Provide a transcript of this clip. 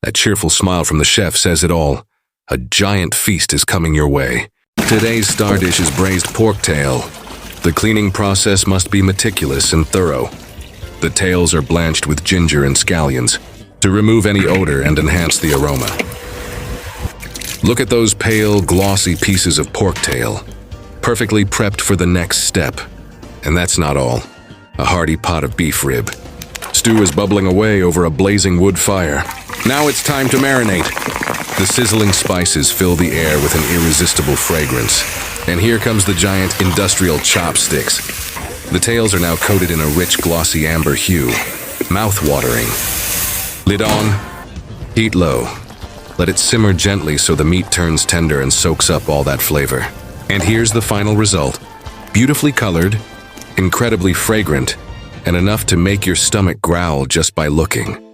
That cheerful smile from the chef says it all. A giant feast is coming your way. Today's star dish is braised pork tail. The cleaning process must be meticulous and thorough. The tails are blanched with ginger and scallions to remove any odor and enhance the aroma. Look at those pale, glossy pieces of pork tail, perfectly prepped for the next step. And that's not all. A hearty pot of beef rib. Stew is bubbling away over a blazing wood fire. Now it's time to marinate. The sizzling spices fill the air with an irresistible fragrance. And here comes the giant industrial chopsticks. The tails are now coated in a rich, glossy amber hue. Mouth-watering. Lid on. Heat low. Let it simmer gently so the meat turns tender and soaks up all that flavor. And here's the final result. Beautifully colored, incredibly fragrant, and enough to make your stomach growl just by looking.